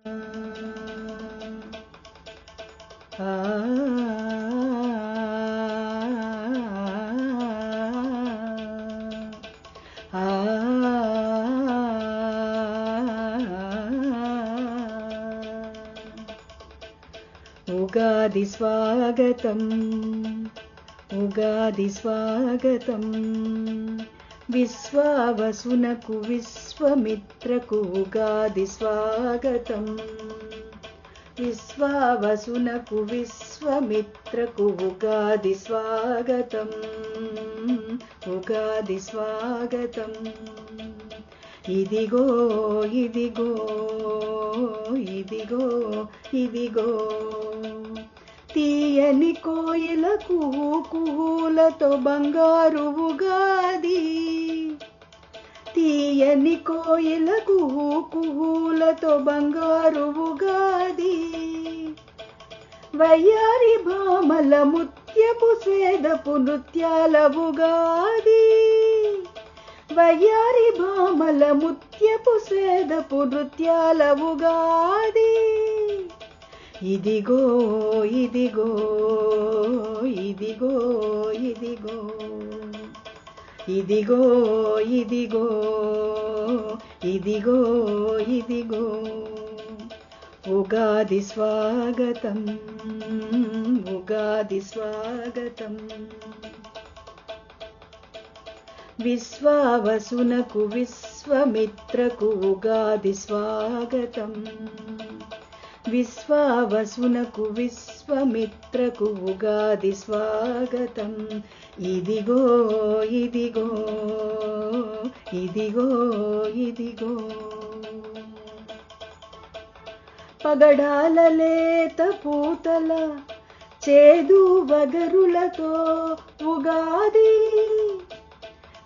ఉగాది స్వాగతం, ఉగాది స్వాగతం, విశ్వావసునకు విశ్వమిత్రకు ఉగాది స్వాగతం, విశ్వావసునకు విశ్వమిత్రకు ఉగాది స్వాగతం, ఉగాది స్వాగతం. ఇదిగో ఇదిగో ఇదిగో ఇదిగో తీయని కోయిల కుహూకుహూలతో బంగారు ఉగాది, తీయని కోయిల కుహూకుహూలతో బంగారు ఉగాది, వయ్యారి భామల ముత్యపు సేదపు నృత్యాల ఉగాది, వయ్యారి భామల ముత్యపు సేదపు నృత్యాల ఉగాది. ఇదిగో ఇదిగో ఇదిగో ఇదిగో ఇదిగో ఇదిగో ఇదిగో ఇదిగో ఉగాది స్వాగతం, ఉగాది స్వాగతం. విశ్వావసునకు విశ్వమిత్రకు ఉగాది స్వాగతం, విశ్వావసునకు విశ్వమిత్రకు ఉగాది స్వాగతం. ఇదిగో ఇదిగో ఇదిగో ఇదిగో పగడాల లేత పూతల చేదు వగరులతో ఉగాది,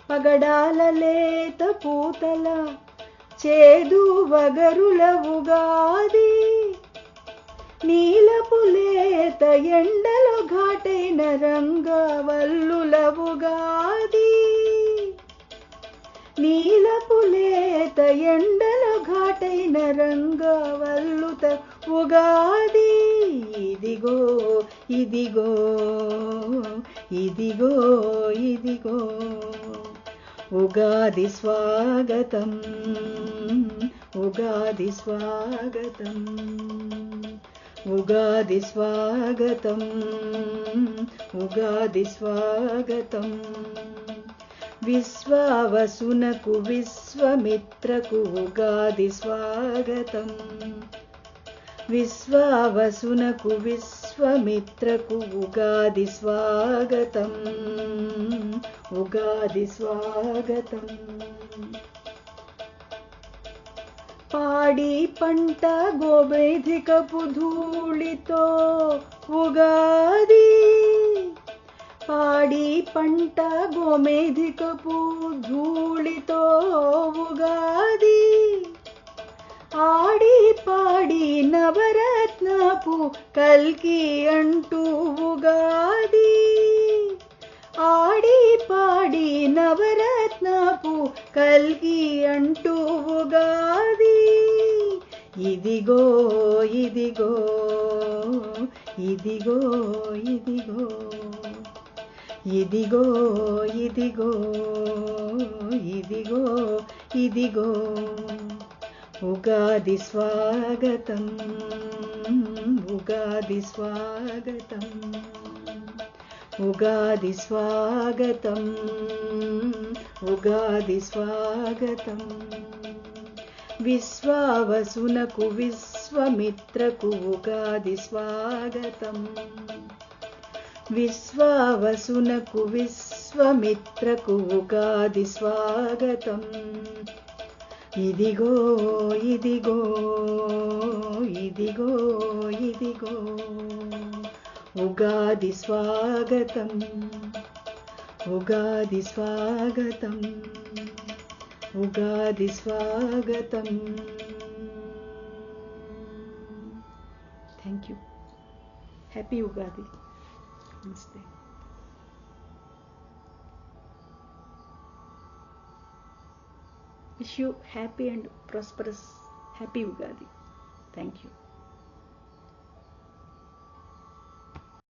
పగడాల లేత పూతల చేదు వగరుల ఉగాది, నీలపు లేత ఎండలో ఘాటైన రంగవల్లుల ఉగాది, నీలపు లేత ఎండలో ఘాటైన రంగవల్లుత ఉగాది. ఇదిగో ఇదిగో ఇదిగో ఇదిగో ఉగాది స్వాగతం, ఉగాది స్వాగతం, ఉగాది స్వాగతం, ఉగాది స్వాగతం. విశ్వావసునకు విశ్వమిత్రకు ఉగాది స్వాగతం, విశ్వావసునకు విశ్వమిత్రకు ఉగాది స్వాగతం, ఉగాది స్వాగతం. పాడి పంట గోమేధికపు ధూళితో ఉగాది, పాడి పంట గోమేధికపు ధూళితో ఉగాది, ఆడి పాడి నవరత్నపు కల్కి అంటూ ఉగాది, ఆడి పాడి నవరత్నపు కల్కి అంటూ ఉగాది. ఇదిగో ఇదిగో ఇదిగో ఇదిగో ఇదిగో ఇదిగో ఇదిగో ఇదిగో ఉగాది స్వాగతం, ఉగాది స్వాగతం, ఉగాది స్వాగతం, ఉగాది స్వాగతం. విశ్వావసునకు విశ్వమిత్రకు ఉగాది స్వాగతం, విశ్వావసునకు విశ్వమిత్రకు ఉగాది స్వాగతం. ఇదిగో ఇదిగో ఇదిగో ఇదిగో ఉగాది స్వాగతం, ఉగాది స్వాగతం, ఉగాది స్వాగతం. Thank you. హ్యాపీ ఉగాది. నమస్తే. Wish you happy and prosperous happy Ugadi. Thank you.